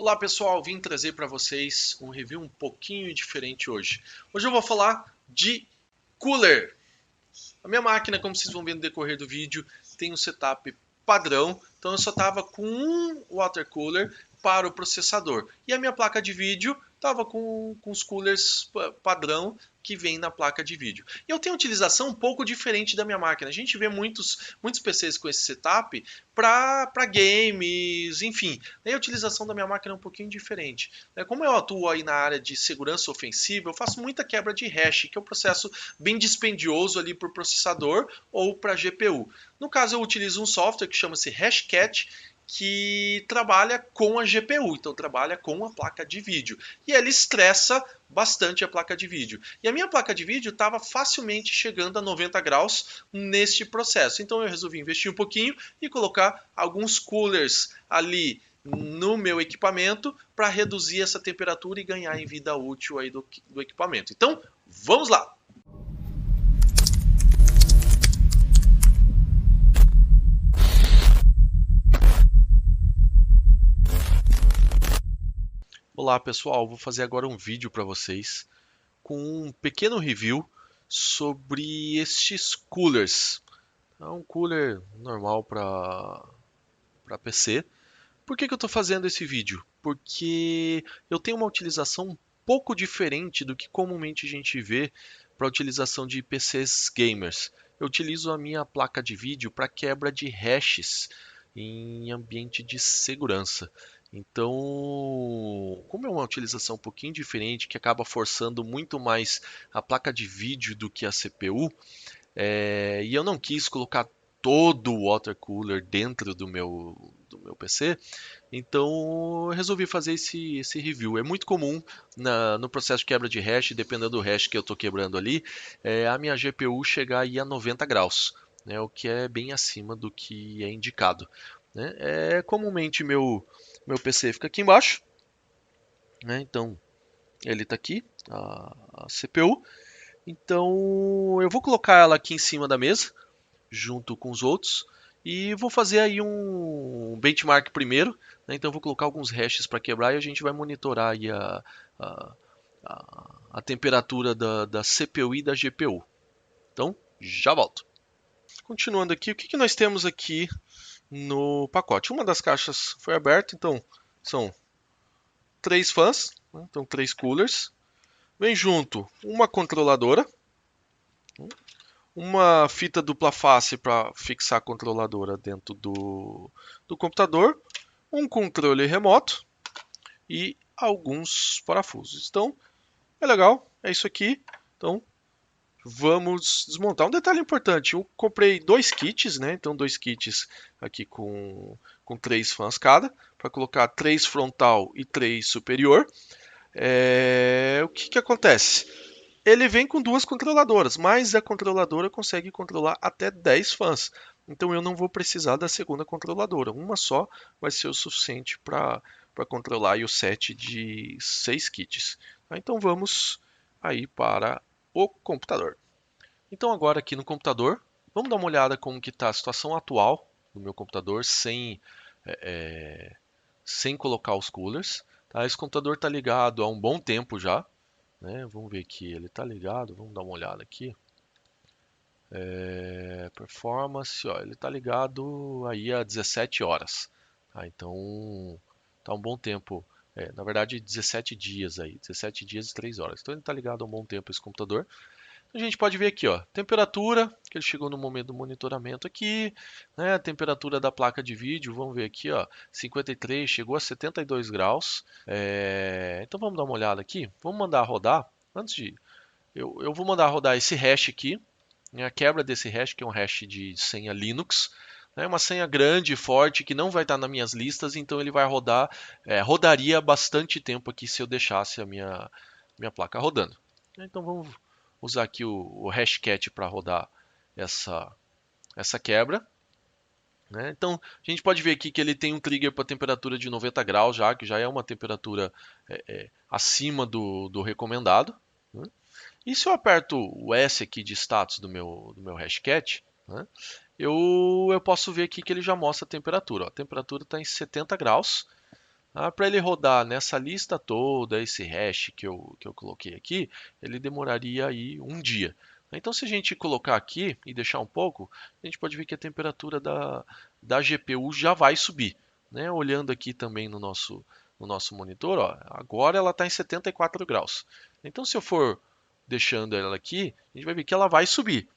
Olá pessoal, vim trazer para vocês um review um pouquinho diferente hoje. Hoje eu vou falar de cooler. A minha máquina, como vocês vão ver no decorrer do vídeo, tem um setup padrão, então eu só estava com um water cooler para o processador. E a minha placa de vídeo estava com os coolers padrão que vem na placa de vídeo. E eu tenho uma utilização um pouco diferente da minha máquina. A gente vê muitos PCs com esse setup para games, enfim. A utilização da minha máquina é um pouquinho diferente. Como eu atuo aí na área de segurança ofensiva, eu faço muita quebra de hash, que é um processo bem dispendioso ali por processador ou para GPU. No caso, eu utilizo um software que chama-se Hashcat, que trabalha com a GPU, então trabalha com a placa de vídeo. E ele estressa bastante a placa de vídeo. E a minha placa de vídeo estava facilmente chegando a 90 graus neste processo. Então eu resolvi investir um pouquinho e colocar alguns coolers ali no meu equipamento para reduzir essa temperatura e ganhar em vida útil aí do equipamento. Então, vamos lá! Olá pessoal, vou fazer agora um vídeo para vocês com um pequeno review sobre estes coolers. É um cooler normal para PC. Por que eu estou fazendo esse vídeo? Porque eu tenho uma utilização um pouco diferente do que comumente a gente vê para a utilização de PCs gamers. Eu utilizo a minha placa de vídeo para quebra de hashes em ambiente de segurança. Então, como é uma utilização um pouquinho diferente, que acaba forçando muito mais a placa de vídeo do que a CPU, e eu não quis colocar todo o water cooler dentro do meu PC, então eu resolvi fazer esse review. É muito comum no processo de quebra de hash, dependendo do hash que eu estou quebrando ali, a minha GPU chegar aí a 90 graus, né, o que é bem acima do que é indicado. Né? Comumente meu PC fica aqui embaixo, né, então ele está aqui, a CPU. Então eu vou colocar ela aqui em cima da mesa, junto com os outros. E vou fazer aí um benchmark primeiro, né? Então eu vou colocar alguns hashes para quebrar e a gente vai monitorar aí a, a temperatura da CPU e da GPU. Então já volto. Continuando aqui, o que nós temos aqui no pacote? Uma das caixas foi aberta, então são 3 fãs, né? Então 3 coolers. Vem junto uma controladora, uma fita dupla face para fixar a controladora dentro do computador, um controle remoto e alguns parafusos. Então, é legal, é isso aqui. Então, vamos desmontar. Um detalhe importante, eu comprei 2 kits, né? Então, 2 kits aqui com 3 fãs cada, para colocar 3 frontal e 3 superior. O que acontece? Ele vem com 2 controladoras, mas a controladora consegue controlar até 10 fãs. Então eu não vou precisar da segunda controladora. Uma só vai ser o suficiente para controlar aí o set de 6 kits. Então vamos aí para o computador. Então agora aqui no computador, vamos dar uma olhada como que está a situação atual do meu computador sem colocar os coolers. Tá? Esse computador está ligado há um bom tempo já. Né? Vamos ver aqui, ele está ligado, vamos dar uma olhada aqui. Performance, ó, ele está ligado aí a 17 horas. Tá? Então, está um bom tempo. Na verdade, 17 dias aí, 17 dias e 3 horas. Então, ele está ligado há um bom tempo esse computador. A gente pode ver aqui, ó, temperatura, que ele chegou no momento do monitoramento aqui, né, a temperatura da placa de vídeo, vamos ver aqui, ó, 53, chegou a 72 graus. Então vamos dar uma olhada aqui, vamos mandar rodar, eu vou mandar rodar esse hash aqui, né, a quebra desse hash, que é um hash de senha Linux, né, uma senha grande e forte que não vai estar nas minhas listas, então ele vai rodar, rodaria bastante tempo aqui se eu deixasse a minha placa rodando. Então vamos usar aqui o Hashcat para rodar essa quebra. Né? Então a gente pode ver aqui que ele tem um trigger para temperatura de 90 graus já, que já é uma temperatura acima do recomendado. Né? E se eu aperto o S aqui de status do meu Hashcat, né? eu posso ver aqui que ele já mostra a temperatura. Ó. A temperatura está em 70 graus. Para ele rodar nessa lista toda, esse hash que eu coloquei aqui, ele demoraria aí um dia. Então, se a gente colocar aqui e deixar um pouco, a gente pode ver que a temperatura da GPU já vai subir, né? Olhando aqui também no nosso monitor, ó, agora ela está em 74 graus. Então, se eu for deixando ela aqui, a gente vai ver que ela vai subir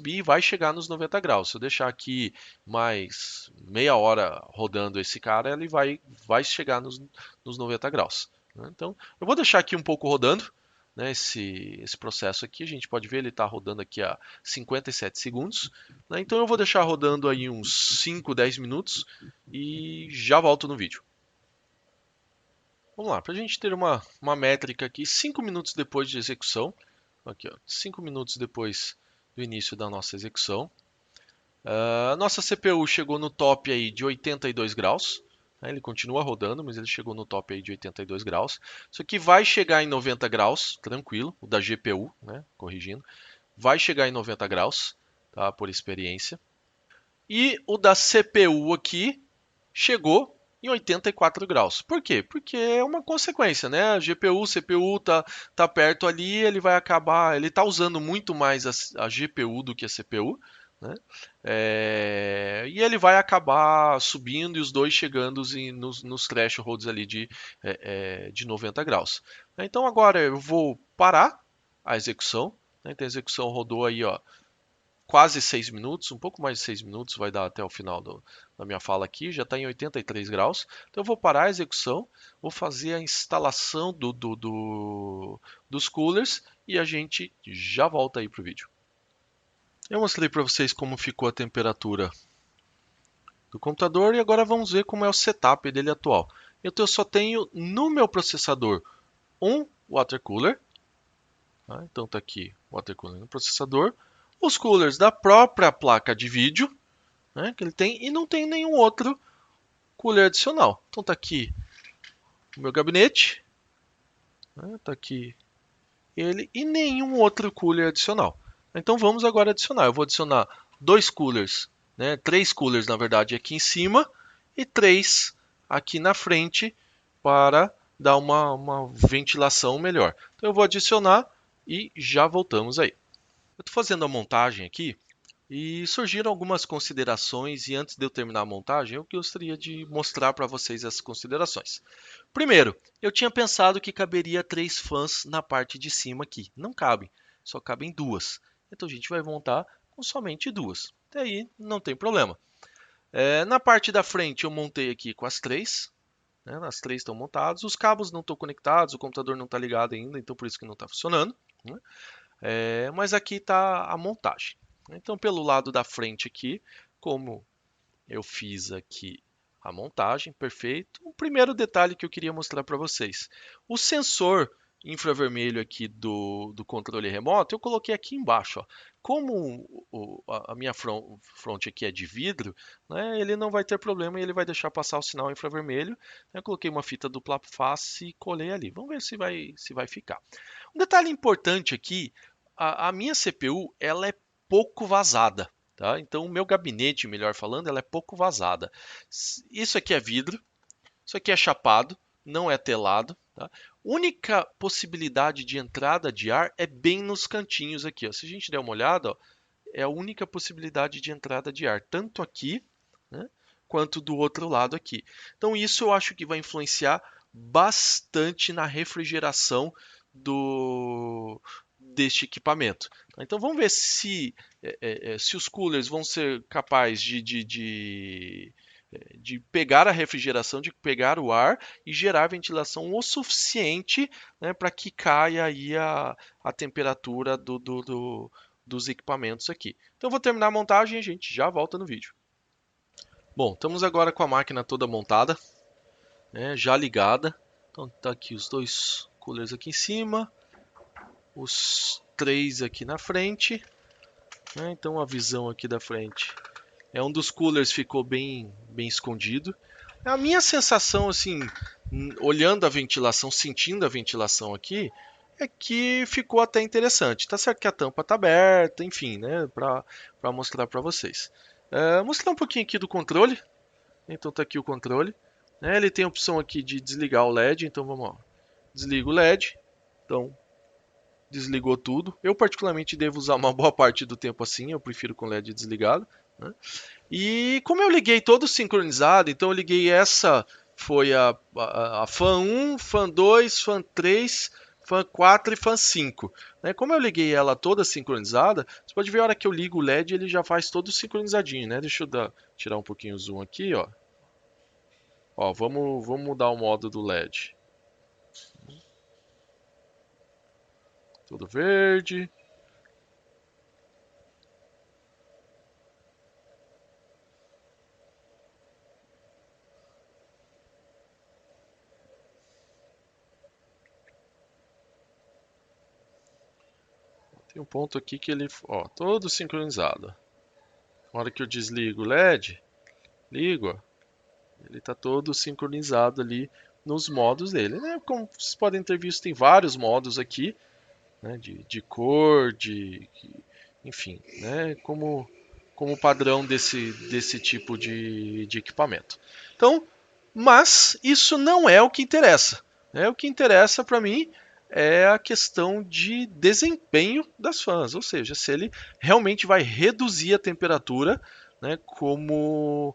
e vai chegar nos 90 graus. Se eu deixar aqui mais meia hora rodando esse cara, ele vai chegar nos 90 graus, né? Então, eu vou deixar aqui um pouco rodando, né, esse processo aqui. A gente pode ver, ele está rodando aqui a 57 segundos, né? Então, eu vou deixar rodando aí uns 5, 10 minutos e já volto no vídeo. Vamos lá, para a gente ter uma métrica aqui, 5 minutos depois de execução, aqui ó, 5 minutos depois do início da nossa execução, a nossa CPU chegou no top aí de 82 graus, né? Ele continua rodando, mas ele chegou no top aí de 82 graus. Isso aqui vai chegar em 90 graus, tranquilo, o da GPU, né? Corrigindo, vai chegar em 90 graus, tá? Por experiência. E o da CPU aqui chegou em 84 graus. Por quê? Porque é uma consequência, né? A GPU, CPU tá perto ali, ele vai acabar, ele tá usando muito mais a GPU do que a CPU, né? E ele vai acabar subindo e os dois chegando nos thresholds ali de 90 graus. Então agora eu vou parar a execução, né? Então a execução rodou aí, ó, quase 6 minutos, um pouco mais de 6 minutos, vai dar até o final da minha fala aqui, já está em 83 graus. Então eu vou parar a execução, vou fazer a instalação dos coolers e a gente já volta aí para o vídeo. Eu mostrei para vocês como ficou a temperatura do computador e agora vamos ver como é o setup dele atual. Eu só tenho no meu processador um water cooler, tá? Então está aqui o water cooler no processador, os coolers da própria placa de vídeo, né, que ele tem, e não tem nenhum outro cooler adicional. Então está aqui o meu gabinete, né, tá aqui ele e nenhum outro cooler adicional. Então vamos agora adicionar. Eu vou adicionar dois coolers, né, três coolers na verdade aqui em cima e três aqui na frente para dar uma ventilação melhor. Então eu vou adicionar e já voltamos aí. Eu estou fazendo a montagem aqui e surgiram algumas considerações e antes de eu terminar a montagem, eu gostaria de mostrar para vocês essas considerações. Primeiro, eu tinha pensado que caberia 3 fãs na parte de cima aqui. Não cabem, só cabem duas. Então a gente vai montar com somente duas. Até aí não tem problema. Na parte da frente eu montei aqui com as três, né? As três estão montadas. Os cabos não estão conectados, o computador não está ligado ainda, então por isso que não está funcionando, né? Mas aqui está a montagem. Então, pelo lado da frente aqui, como eu fiz aqui a montagem, perfeito. O primeiro detalhe que eu queria mostrar para vocês. O sensor infravermelho aqui do controle remoto, eu coloquei aqui embaixo. Ó. Como a minha front aqui é de vidro, né, ele não vai ter problema e ele vai deixar passar o sinal infravermelho. Eu coloquei uma fita dupla face e colei ali. Vamos ver se vai ficar. Um detalhe importante aqui, a minha CPU ela é pouco vazada. Tá? Então, o meu gabinete, melhor falando, ela é pouco vazada. Isso aqui é vidro, isso aqui é chapado, não é telado. Tá? Única possibilidade de entrada de ar é bem nos cantinhos aqui. Ó. Se a gente der uma olhada, ó, é a única possibilidade de entrada de ar, tanto aqui, né, quanto do outro lado aqui. Então, isso eu acho que vai influenciar bastante na refrigeração deste equipamento. Então vamos ver se os coolers vão ser capazes de pegar a refrigeração, de pegar o ar e gerar ventilação o suficiente, né, para que caia aí a temperatura dos equipamentos aqui. Então eu vou terminar a montagem e a gente já volta no vídeo. Bom, estamos agora com a máquina toda montada, né, já ligada. Então tá aqui os dois coolers aqui em cima, os três aqui na frente, né? Então a visão aqui da frente é um dos coolers ficou bem escondido. A minha sensação assim, olhando a ventilação, sentindo a ventilação aqui, é que ficou até interessante. Tá certo que a tampa tá aberta, enfim, né, para mostrar para vocês. Mostrar um pouquinho aqui do controle. Então tá aqui o controle. né? Ele tem a opção aqui de desligar o LED, então vamos lá. Desligo o LED, então desligou tudo. Eu particularmente devo usar uma boa parte do tempo assim, eu prefiro com o LED desligado, né? E como eu liguei todo sincronizado, então eu liguei essa, foi a fan 1, fan 2, fan 3, fan 4 e fan 5. Né? Como eu liguei ela toda sincronizada, você pode ver a hora que eu ligo o LED, ele já faz todo sincronizadinho, né? Deixa eu tirar um pouquinho o zoom aqui, ó. Ó, vamos mudar o modo do LED. Tudo verde. Tem um ponto aqui que ele, ó, todo sincronizado. Na hora que eu desligo o LED, ligo, ó, ele está todo sincronizado ali nos modos dele, né? Como vocês podem ter visto, tem vários modos aqui, né? De cor, enfim, né? Como padrão desse tipo de equipamento. Então, mas isso não é o que interessa, né? O que interessa para mim é a questão de desempenho das fãs, ou seja, se ele realmente vai reduzir a temperatura, né, como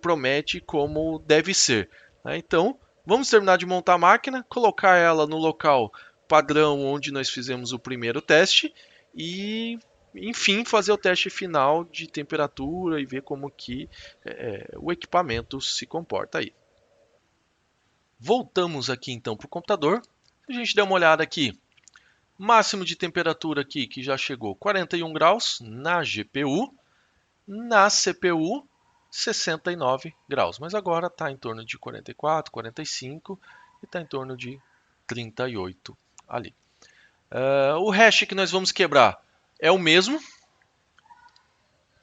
promete, como deve ser, né? Então, vamos terminar de montar a máquina, colocar ela no local padrão onde nós fizemos o primeiro teste e, enfim, fazer o teste final de temperatura e ver como que o equipamento se comporta aí. Voltamos aqui então para o computador. A gente deu uma olhada aqui. Máximo de temperatura aqui que já chegou 41 graus na GPU. Na CPU, 69 graus. Mas agora está em torno de 44, 45 e está em torno de 38 ali. O hash que nós vamos quebrar é o mesmo.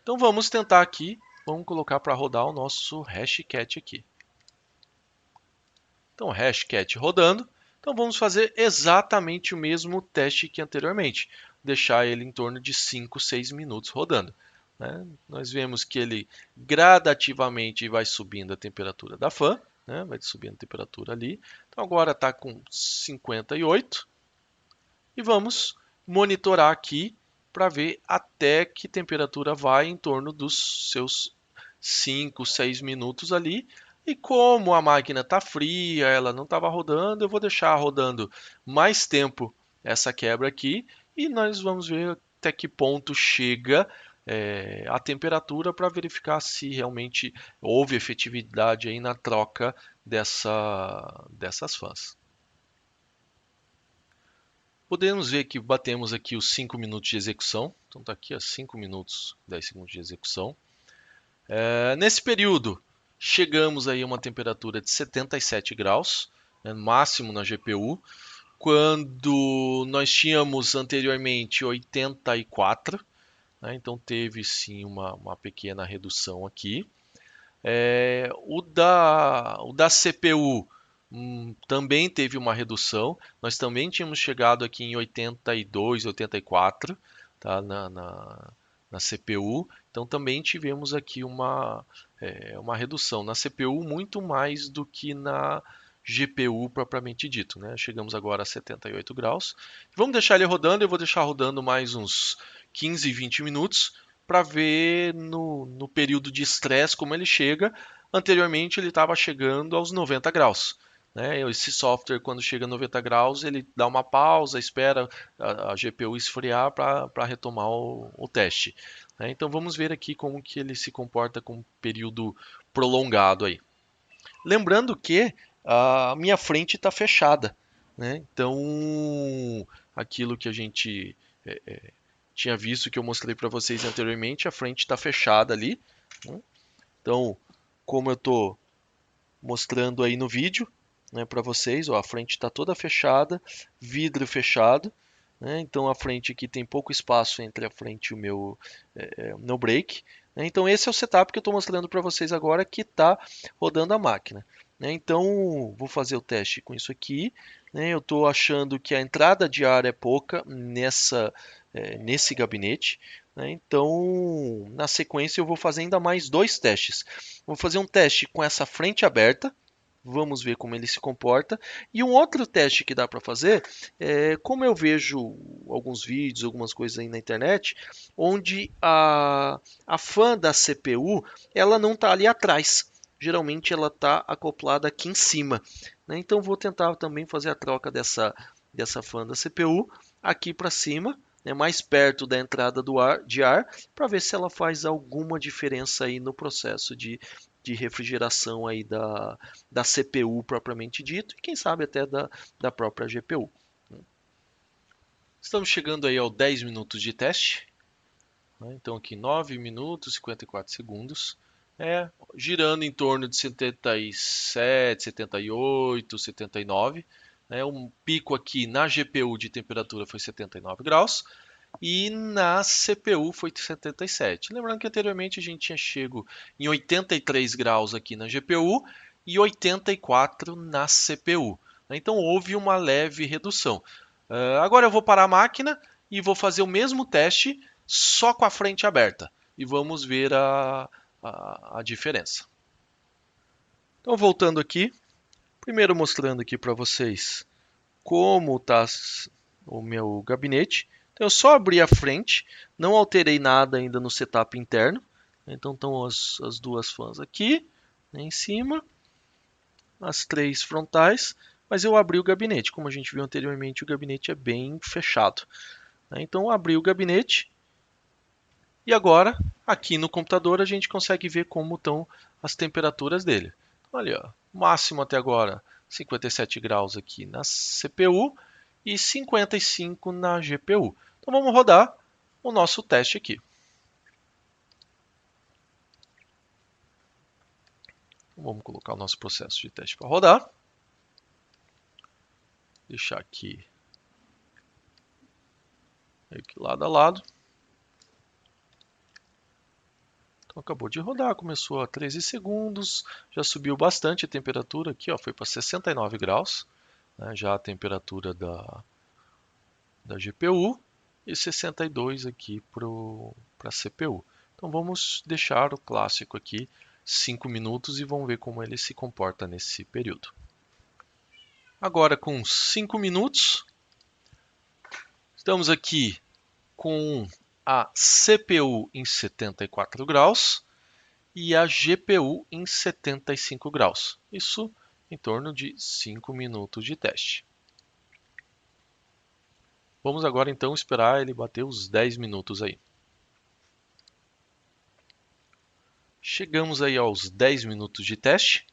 Então vamos tentar aqui. Vamos colocar para rodar o nosso hashcat aqui. Então, hashcat rodando. Então, vamos fazer exatamente o mesmo teste que anteriormente. Deixar ele em torno de 5, 6 minutos rodando. Né? Nós vemos que ele gradativamente vai subindo a temperatura da fan. Né? Vai subindo a temperatura ali. Então, agora está com 58. E vamos monitorar aqui para ver até que temperatura vai em torno dos seus 5, 6 minutos ali. E como a máquina está fria, ela não estava rodando, eu vou deixar rodando mais tempo essa quebra aqui e nós vamos ver até que ponto chega a temperatura para verificar se realmente houve efetividade aí na troca dessas fãs. Podemos ver que batemos aqui os 5 minutos de execução. Então está aqui a 5 minutos, 10 segundos de execução. Nesse período, chegamos aí a uma temperatura de 77 graus, né, máximo na GPU, quando nós tínhamos anteriormente 84, né, então teve sim uma pequena redução aqui. O da CPU também teve uma redução. Nós também tínhamos chegado aqui em 82, 84, tá, na CPU. Então também tivemos aqui uma redução na CPU muito mais do que na GPU propriamente dito, né? Chegamos agora a 78 graus. Vamos deixar ele rodando, eu vou deixar rodando mais uns 15, 20 minutos para ver no período de estresse como ele chega. Anteriormente ele estava chegando aos 90 graus. Né? Esse software, quando chega a 90 graus, ele dá uma pausa, espera a GPU esfriar para retomar o teste. Né? Então vamos ver aqui como que ele se comporta com um período prolongado aí. Lembrando que a minha frente está fechada. Né? Então aquilo que a gente tinha visto, que eu mostrei para vocês anteriormente, a frente está fechada ali. Né? Então, como eu estou mostrando aí no vídeo, né, para vocês, ó, a frente está toda fechada, vidro fechado, né? Então a frente aqui tem pouco espaço entre a frente e o meu brake, né? Então esse é o setup que eu estou mostrando para vocês agora que está rodando a máquina, né? Então vou fazer o teste com isso aqui, né? Eu estou achando que a entrada de ar é pouca nesse gabinete, né? Então, na sequência, eu vou fazer ainda mais dois testes. Vou fazer um teste com essa frente aberta, Vamos ver como ele se comporta. E um outro teste que dá para fazer é, como eu vejo alguns vídeos, algumas coisas aí na internet, onde a fan da CPU ela não está ali atrás. Geralmente ela está acoplada aqui em cima, né? Então vou tentar também fazer a troca dessa fan da CPU aqui para cima, né, mais perto da entrada de ar, para ver se ela faz alguma diferença aí no processo de refrigeração aí da CPU propriamente dito e quem sabe até da própria GPU. Estamos chegando aí aos 10 minutos de teste, né? Então aqui 9 minutos e 54 segundos, girando em torno de 77, 78, 79. Né? Um pico aqui na GPU de temperatura foi 79 graus e na CPU foi 77. Lembrando que anteriormente a gente tinha chego em 83 graus aqui na GPU e 84 na CPU. Então houve uma leve redução. Agora eu vou parar a máquina e vou fazer o mesmo teste só com a frente aberta e vamos ver a diferença. Então voltando aqui, primeiro mostrando aqui para vocês como está o meu gabinete. Então eu só abri a frente, não alterei nada ainda no setup interno. Então estão as duas fãs aqui, né, em cima, as três frontais, mas eu abri o gabinete. Como a gente viu anteriormente, o gabinete é bem fechado. Né? Então eu abri o gabinete e agora aqui no computador a gente consegue ver como estão as temperaturas dele. Então, olha, ó, máximo até agora 57 graus aqui na CPU e 55 na GPU. Então vamos rodar o nosso teste aqui. Vamos colocar o nosso processo de teste para rodar. Deixar aqui meio que lado a lado. Então acabou de rodar, começou a 13 segundos, já subiu bastante a temperatura aqui, ó, foi para 69 graus, né, já a temperatura da GPU e 62 aqui para a CPU. Então vamos deixar o clássico aqui 5 minutos e vamos ver como ele se comporta nesse período. Agora com 5 minutos, estamos aqui com a CPU em 74 graus e a GPU em 75 graus. Isso em torno de 5 minutos de teste. Vamos agora então esperar ele bater os 10 minutos aí. Chegamos aí aos 10 minutos de teste.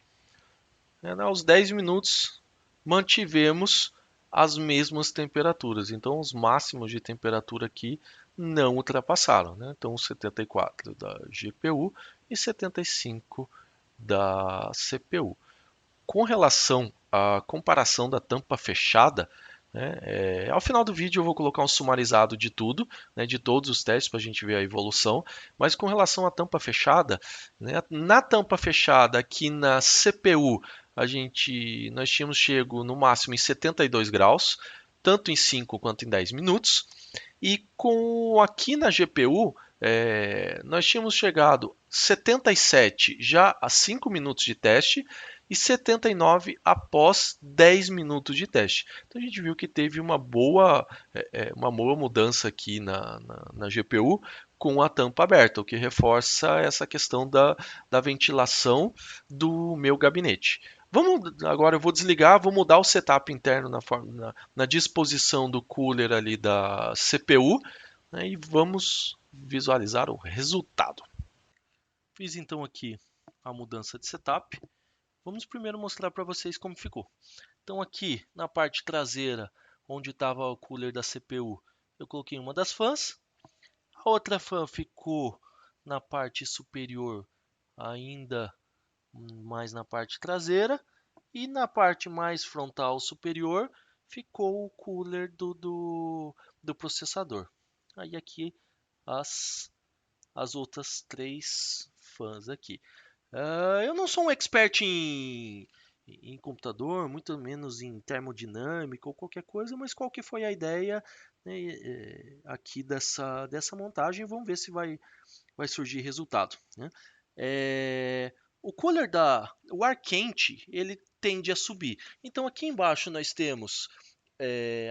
Aos 10 minutos mantivemos as mesmas temperaturas. Então os máximos de temperatura aqui não ultrapassaram. Né? Então 74 da GPU e 75 da CPU. Com relação à comparação da tampa fechada, né, ao final do vídeo eu vou colocar um sumarizado de tudo, né, de todos os testes para a gente ver a evolução. Mas com relação à tampa fechada, né, na tampa fechada aqui na CPU nós tínhamos chego no máximo em 72 graus, tanto em 5 quanto em 10 minutos. E com aqui na GPU, nós tínhamos chegado 77 já a 5 minutos de teste e 79 após 10 minutos de teste. Então a gente viu que teve uma boa mudança aqui na GPU com a tampa aberta, o que reforça essa questão da ventilação do meu gabinete. Agora eu vou desligar, vou mudar o setup interno na disposição do cooler ali da CPU, né, e vamos visualizar o resultado. Fiz então aqui a mudança de setup. Vamos primeiro mostrar para vocês como ficou. Então aqui na parte traseira, onde estava o cooler da CPU, eu coloquei uma das fãs. A outra fã ficou na parte superior, ainda mais na parte traseira. E na parte mais frontal superior ficou o cooler do processador. Aí aqui as outras três fãs aqui. Eu não sou um expert em computador, muito menos em termodinâmica ou qualquer coisa, mas qual que foi a ideia, né, aqui dessa montagem? Vamos ver se vai surgir resultado. Né? o ar quente, ele tende a subir. Então aqui embaixo nós temos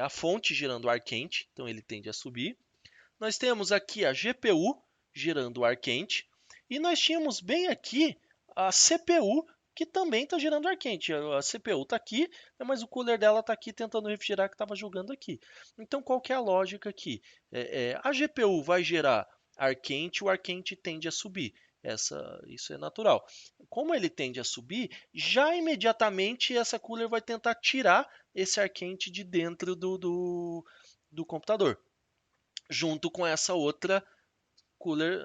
a fonte gerando ar quente, então ele tende a subir. Nós temos aqui a GPU gerando ar quente. E nós tínhamos bem aqui a CPU, que também está gerando ar quente. A CPU está aqui, mas o cooler dela está aqui tentando refrigerar que estava jogando aqui. Então, qual que é a lógica aqui? A GPU vai gerar ar quente, o ar quente tende a subir. Isso é natural. Como ele tende a subir, já imediatamente essa cooler vai tentar tirar esse ar quente de dentro do computador, junto com essa outra cooler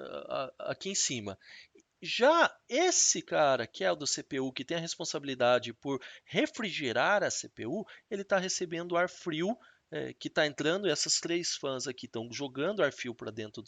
aqui em cima. Já esse cara, que é o do CPU, que tem a responsabilidade por refrigerar a CPU, ele está recebendo ar frio que está entrando, e essas três fãs aqui estão jogando ar frio para dentro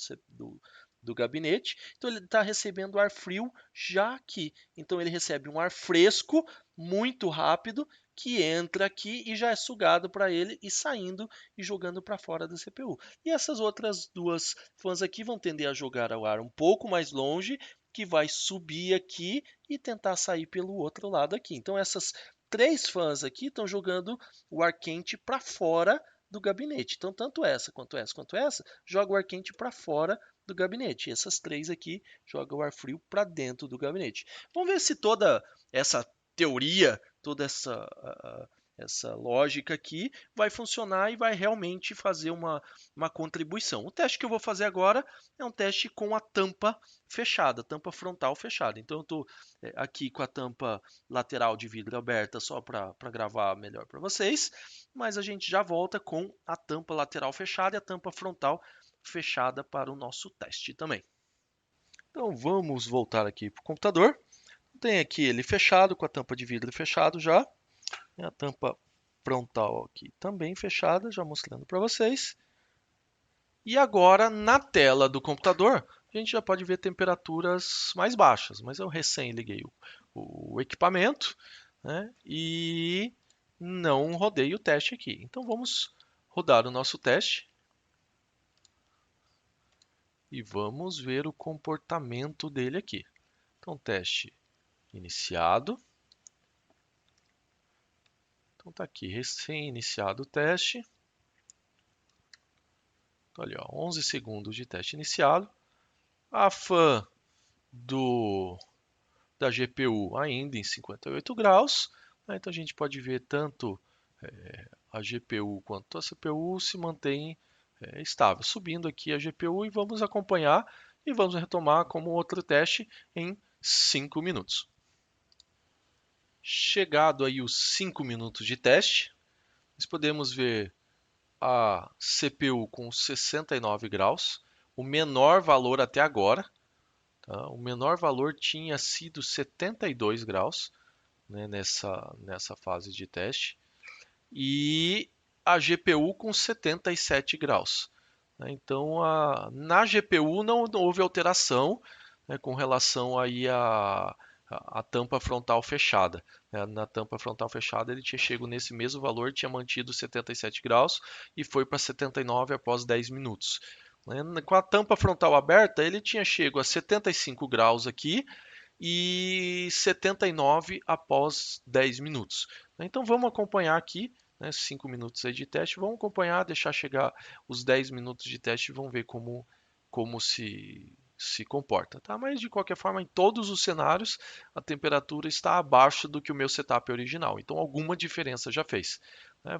do gabinete, então ele está recebendo ar frio já aqui. Então ele recebe um ar fresco, muito rápido, que entra aqui e já é sugado para ele e saindo e jogando para fora da CPU. E essas outras duas fãs aqui vão tender a jogar o ar um pouco mais longe, que vai subir aqui e tentar sair pelo outro lado aqui. Então essas três fãs aqui estão jogando o ar quente para fora do gabinete. Então tanto essa quanto essa quanto essa joga o ar quente para fora do gabinete. E essas três aqui jogam o ar frio para dentro do gabinete. Vamos ver se toda essa teoria, toda essa lógica aqui vai funcionar e vai realmente fazer uma contribuição. O teste que eu vou fazer agora é um teste com a tampa fechada, tampa frontal fechada. Então eu estou aqui com a tampa lateral de vidro aberta só para gravar melhor para vocês, mas a gente já volta com a tampa lateral fechada e a tampa frontal fechada para o nosso teste também. Então vamos voltar aqui para o computador. Tem aqui ele fechado, com a tampa de vidro fechado já. A tampa frontal aqui também fechada, já mostrando para vocês. E agora, na tela do computador, a gente já pode ver temperaturas mais baixas, mas eu recém liguei o equipamento, né, e não rodei o teste aqui. Então vamos rodar o nosso teste e vamos ver o comportamento dele aqui. Então, teste iniciado. Então tá aqui, recém-iniciado o teste. Então, ali, ó, 11 segundos de teste iniciado. A fã da GPU ainda em 58 graus. Né? Então a gente pode ver tanto a GPU quanto a CPU se mantém estável. Subindo aqui a GPU e vamos acompanhar e vamos retomar como outro teste em 5 minutos. Chegado aí os 5 minutos de teste, nós podemos ver a CPU com 69 graus, o menor valor até agora. Tá? O menor valor tinha sido 72 graus, né, nessa fase de teste. E a GPU com 77 graus. Né? Então, na GPU não houve alteração, né, com relação aí a tampa frontal fechada. Na tampa frontal fechada ele tinha chego nesse mesmo valor, tinha mantido 77 graus e foi para 79 após 10 minutos. Com a tampa frontal aberta ele tinha chego a 75 graus aqui e 79 após 10 minutos. Então vamos acompanhar aqui, 5 minutos aí de teste, vamos acompanhar, deixar chegar os 10 minutos de teste e vamos ver como se comporta, tá? Mas de qualquer forma, em todos os cenários, a temperatura está abaixo do que o meu setup original. Então alguma diferença já fez.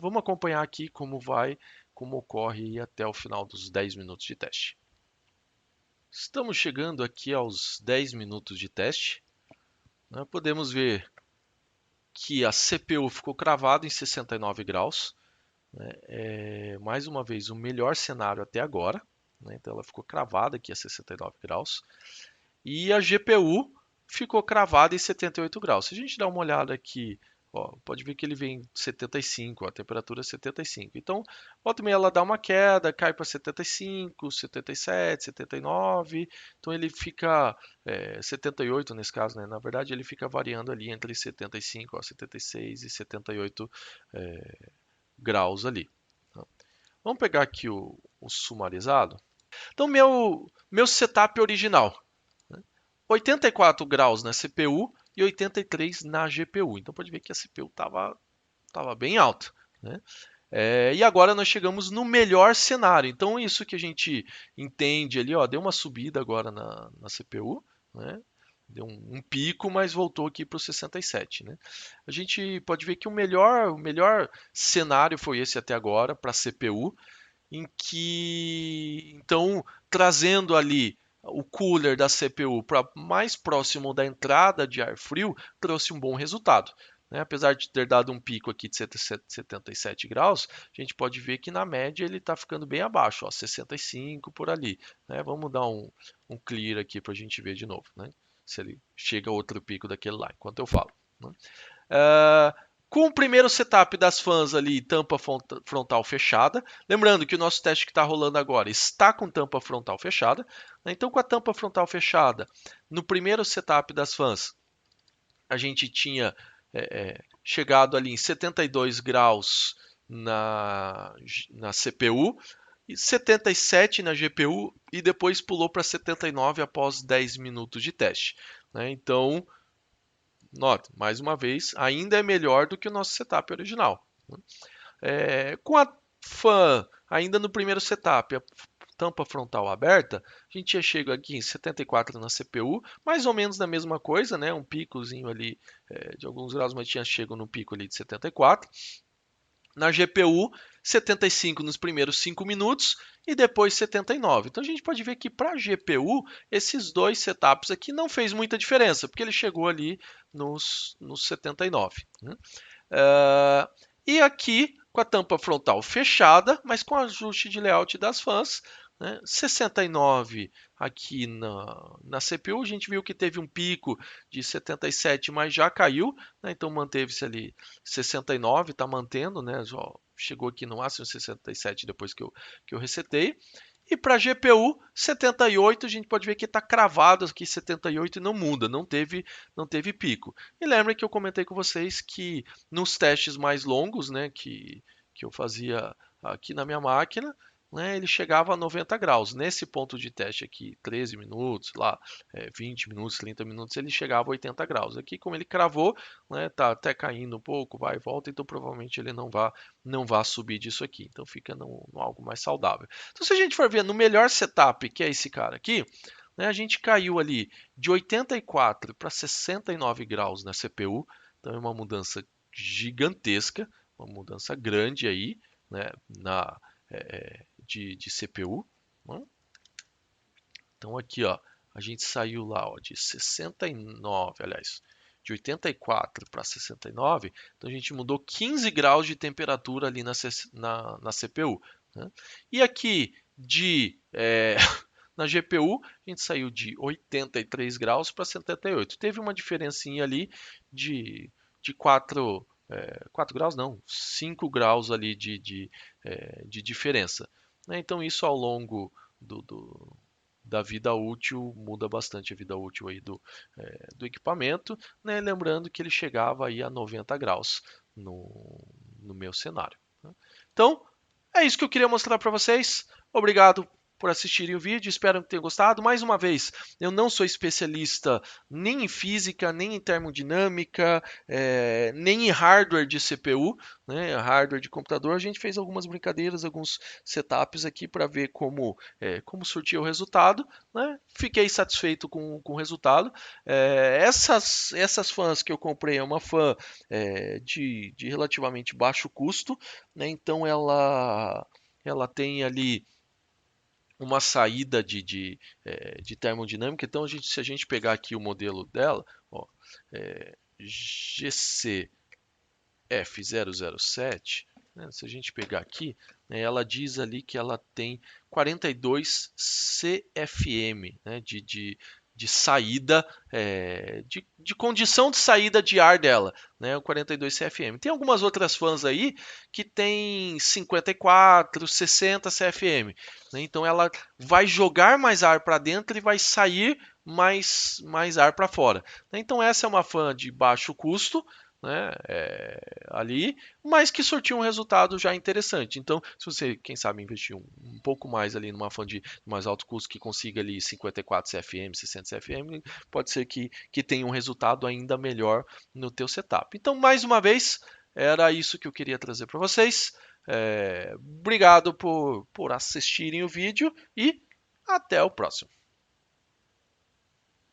Vamos acompanhar aqui como ocorre até o final dos 10 minutos de teste. Estamos chegando aqui aos 10 minutos de teste. Podemos ver que a CPU ficou cravada em 69 graus. Mais uma vez, o melhor cenário até agora. Então ela ficou cravada aqui a 69 graus. E a GPU ficou cravada em 78 graus. Se a gente dá uma olhada aqui, ó, pode ver que ele vem 75, a temperatura é 75. Então, volta e meia ela dá uma queda, cai para 75, 77, 79. Então ele fica 78 nesse caso, né? Na verdade ele fica variando ali entre 75, ó, 76 e 78 graus ali. Vamos pegar aqui o sumarizado. Então, meu setup original, 84 graus na CPU e 83 na GPU. Então pode ver que a CPU estava bem alta, né? E agora nós chegamos no melhor cenário. Então isso que a gente entende ali, ó, deu uma subida agora na CPU, né? Deu um pico, mas voltou aqui para o 67, né? A gente pode ver que o melhor cenário foi esse até agora para a CPU, em que então trazendo ali o cooler da CPU para mais próximo da entrada de ar frio, trouxe um bom resultado, né? Apesar de ter dado um pico aqui de 77 graus, a gente pode ver que na média ele está ficando bem abaixo, ó, 65 por ali, né? Vamos dar um clear aqui para a gente ver de novo, né? Se ele chega a outro pico daquele lá, enquanto eu falo, né? Com o primeiro setup das fãs ali, tampa frontal fechada. Lembrando que o nosso teste que está rolando agora está com tampa frontal fechada, né? Então, com a tampa frontal fechada, no primeiro setup das fãs, a gente tinha chegado ali em 72 graus na CPU, e 77 na GPU e depois pulou para 79 após 10 minutos de teste, né? Então, note, mais uma vez, ainda é melhor do que o nosso setup original, né? Com a fan ainda no primeiro setup, a tampa frontal aberta, a gente já chega aqui em 74 na CPU, mais ou menos na mesma coisa, né? Um picozinho ali de alguns graus, mas tinha chego no pico ali de 74. Na GPU, 75 nos primeiros 5 minutos e depois 79. Então a gente pode ver que para a GPU, esses dois setups aqui não fez muita diferença, porque ele chegou ali nos 79, né? E aqui com a tampa frontal fechada, mas com ajuste de layout das fãs, né? 69 aqui na CPU, a gente viu que teve um pico de 77, mas já caiu, né? Então manteve-se ali 69, está mantendo, né? Já chegou aqui no máximo 67 depois que eu resetei. E para a GPU, 78, a gente pode ver que está cravado aqui 78 e não muda, não teve pico. E lembra que eu comentei com vocês que nos testes mais longos, né, que eu fazia aqui na minha máquina, né, ele chegava a 90 graus. Nesse ponto de teste aqui, 13 minutos, lá, 20 minutos, 30 minutos, ele chegava a 80 graus. Aqui, como ele cravou, né, tá até caindo um pouco, vai e volta, então provavelmente ele não vai subir disso aqui. Então fica no algo mais saudável. Então, se a gente for ver no melhor setup, que é esse cara aqui, né, a gente caiu ali de 84 para 69 graus na CPU. Então é uma mudança gigantesca, uma mudança grande aí, né, de CPU, né? Então aqui, ó, a gente saiu lá, ó, de 69, aliás, de 84 para 69, então a gente mudou 15 graus de temperatura ali na CPU, né? E aqui na GPU, a gente saiu de 83 graus para 78. Teve uma diferencinha ali de 4 graus, não, 5 graus ali de diferença, né? Então isso ao longo da vida útil muda bastante a vida útil aí do equipamento, né? Lembrando que ele chegava aí a 90 graus no meu cenário, né? Então é isso que eu queria mostrar para vocês. Obrigado por assistirem o vídeo, espero que tenham gostado. Mais uma vez, eu não sou especialista nem em física, nem em termodinâmica, nem em hardware de CPU, né, hardware de computador. A gente fez algumas brincadeiras, alguns setups aqui para ver como surtir o resultado, né? Fiquei satisfeito com o resultado. Essas fãs que eu comprei é uma fã de relativamente baixo custo, né? Então ela tem ali uma saída de termodinâmica. Então, se a gente pegar aqui o modelo dela, ó, GCF007, né, se a gente pegar aqui, né, ela diz ali que ela tem 42 CFM, né, de saída, de condição de saída de ar dela, né, o 42 CFM. Tem algumas outras fãs aí que tem 54, 60 CFM, né, então ela vai jogar mais ar para dentro e vai sair mais ar para fora. Então essa é uma fã de baixo custo, né, ali, mas que surtiu um resultado já interessante. Então, se você, quem sabe, investir um pouco mais ali numa fan de mais alto custo que consiga ali 54 CFM, 60 CFM, pode ser que tenha um resultado ainda melhor no teu setup. Então, mais uma vez, era isso que eu queria trazer para vocês. Obrigado por assistirem o vídeo e até o próximo.